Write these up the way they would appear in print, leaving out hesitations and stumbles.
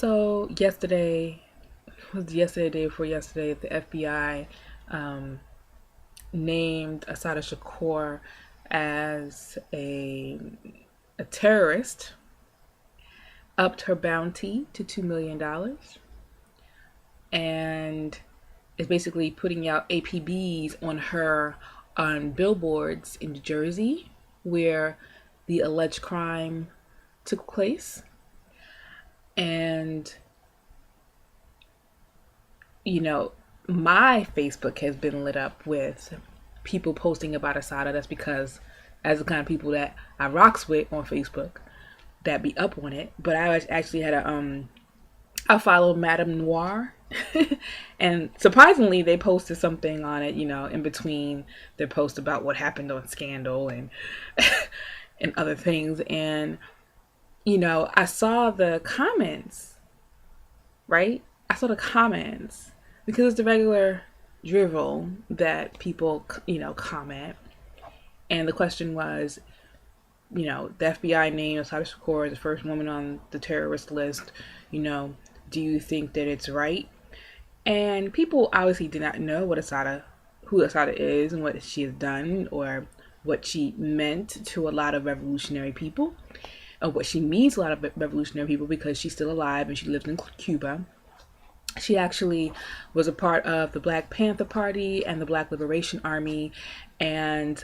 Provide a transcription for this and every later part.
So yesterday, was yesterday, day before yesterday, the FBI um, named Assata Shakur as a terrorist, upped her bounty to $2 million, and is basically putting out APBs on her on billboards in New Jersey where the alleged crime took place. And you know, my Facebook has been lit up with people posting about Asada. That's because, as the kind of people that I rocks with on Facebook, that be up on it. But I actually had I followed Madame Noir, and surprisingly, they posted something on it. In between their post about what happened on Scandal and and other things. And I saw the comments, right? I saw the comments because it's the regular drivel that people, comment. And the question was, the FBI named Assata Shakur as the first woman on the terrorist list. Do you think that it's right? And people obviously did not know who Assata is and what she has done or what she meant to a lot of revolutionary people, or what she means to a lot of revolutionary people, because she's still alive and she lives in Cuba. She actually was a part of the Black Panther Party and the Black Liberation Army, and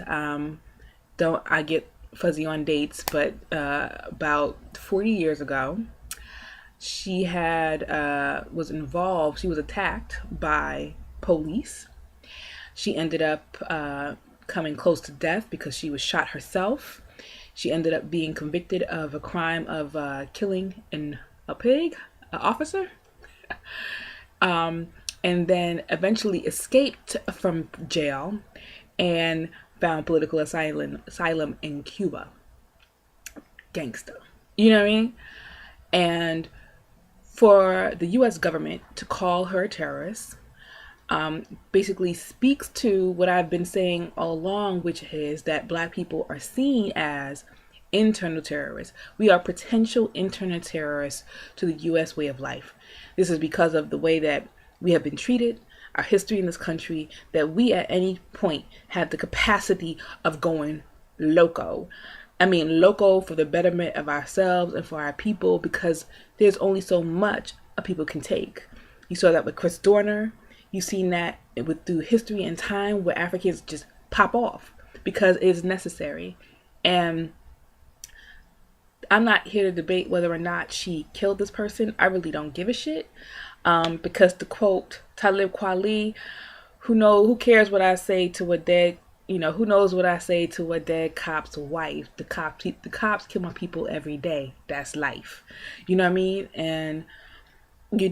don't I get fuzzy on dates, but about 40 years ago, she had was involved. She was attacked by police. She ended up coming close to death because she was shot herself. She ended up being convicted of a crime of killing an officer. And then eventually escaped from jail and found political asylum in Cuba. Gangsta. You know what I mean? And for the U.S. government to call her a terrorist basically speaks to what I've been saying all along, which is that Black people are seen as internal terrorists. We are potential internal terrorists to the U.S. way of life. This is because of the way that we have been treated, our history in this country, that we at any point have the capacity of going loco. I mean, loco for the betterment of ourselves and for our people, because there's only so much a people can take. You saw that with Chris Dorner. You've seen that through history and time, where Africans just pop off because it is necessary. And I'm not here to debate whether or not she killed this person. I really don't give a shit. Because to quote Talib Kweli, who cares what I say to a dead, who knows what I say to a dead cop's wife? The cops kill my people every day. That's life. You know what I mean? And we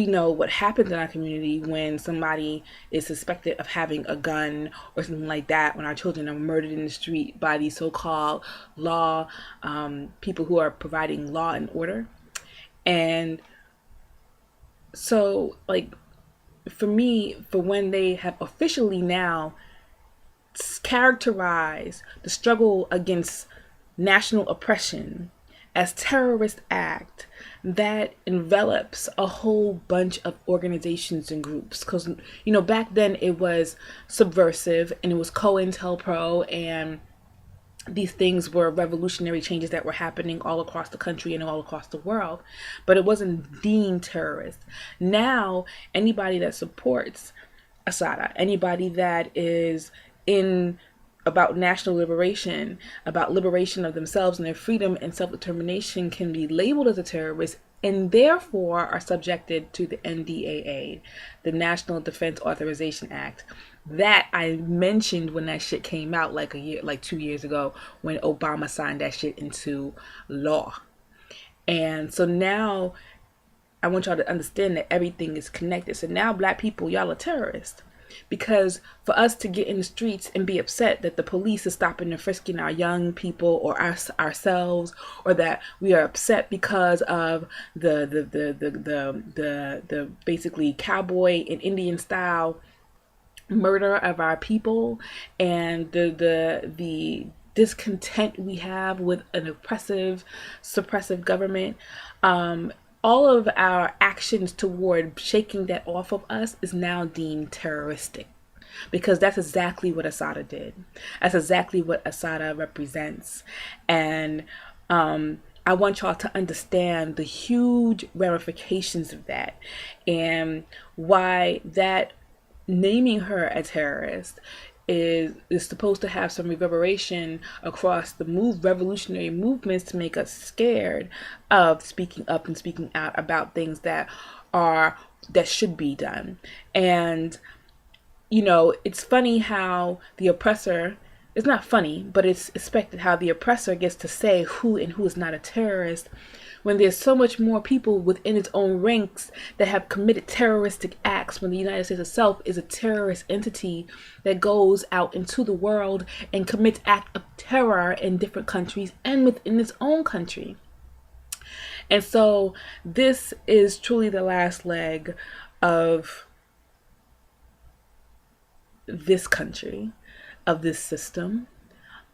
know what happens in our community when somebody is suspected of having a gun or something like that, when our children are murdered in the street by these so-called law people who are providing law and order. And so, like, for me, for when they have officially now characterized the struggle against national oppression as terrorist act, that envelops a whole bunch of organizations and groups. Because back then it was subversive and it was COINTELPRO, and these things were revolutionary changes that were happening all across the country and all across the world, but it wasn't deemed terrorist. Now anybody that supports Assata, anybody that is in about national liberation, about liberation of themselves and their freedom and self-determination, can be labeled as a terrorist, and therefore are subjected to the NDAA, the National Defense Authorization Act, that I mentioned when that shit came out like 2 years ago, when Obama signed that shit into law. And so now I want y'all to understand that everything is connected. So now Black people, y'all are terrorists. Because for us to get in the streets and be upset that the police is stopping and frisking our young people or ourselves, or that we are upset because of the basically cowboy and Indian style murder of our people, and the discontent we have with an oppressive, suppressive government, all of our actions toward shaking that off of us is now deemed terroristic. Because that's exactly what Assata did. That's exactly what Assata represents. And I want y'all to understand the huge ramifications of that, and why that naming her a terrorist is supposed to have some reverberation across the revolutionary movements to make us scared of speaking up and speaking out about things that should be done. And it's funny how the oppressor, it's not funny, but it's expected how the oppressor gets to say who and who is not a terrorist, when there's so much more people within its own ranks that have committed terroristic acts, when the United States itself is a terrorist entity that goes out into the world and commits acts of terror in different countries and within its own country. And so this is truly the last leg of this country, of this system,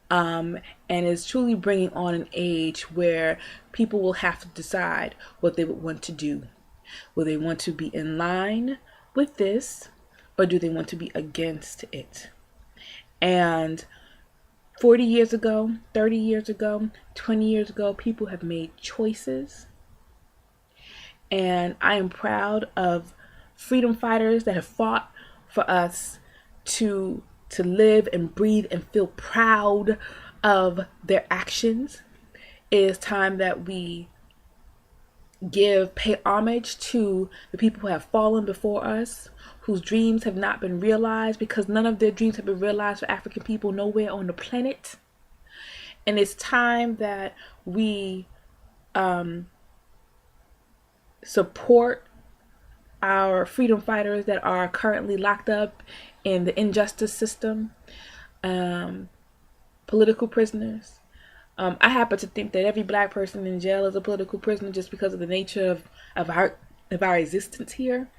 and is truly bringing on an age where people will have to decide what they would want to do. Will they want to be in line with this, or do they want to be against it? And 40 years ago, 30 years ago, 20 years ago, people have made choices. And I am proud of freedom fighters that have fought for us to live and breathe and feel proud of their actions. It is time that we pay homage to the people who have fallen before us, whose dreams have not been realized, because none of their dreams have been realized for African people nowhere on the planet. And it's time that we support our freedom fighters that are currently locked up in the injustice system, political prisoners. I happen to think that every black person in jail is a political prisoner just because of the nature of our existence here.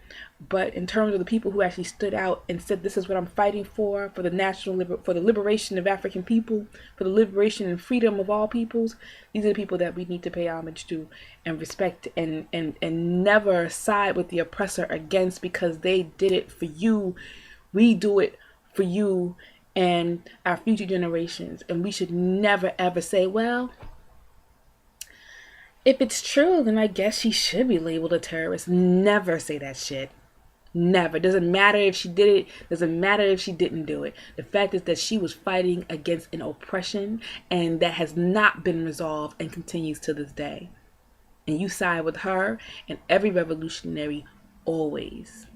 But in terms of the people who actually stood out and said, this is what I'm fighting for the for the liberation of African people, for the liberation and freedom of all peoples, these are the people that we need to pay homage to and respect, and never side with the oppressor against, because they did it for you. We do it for you and our future generations. And we should never ever say, well, if it's true, then I guess she should be labeled a terrorist. Never say that shit. Never. Doesn't matter if she did it. Doesn't matter if she didn't do it. The fact is that she was fighting against an oppression, and that has not been resolved and continues to this day. And you side with her and every revolutionary always.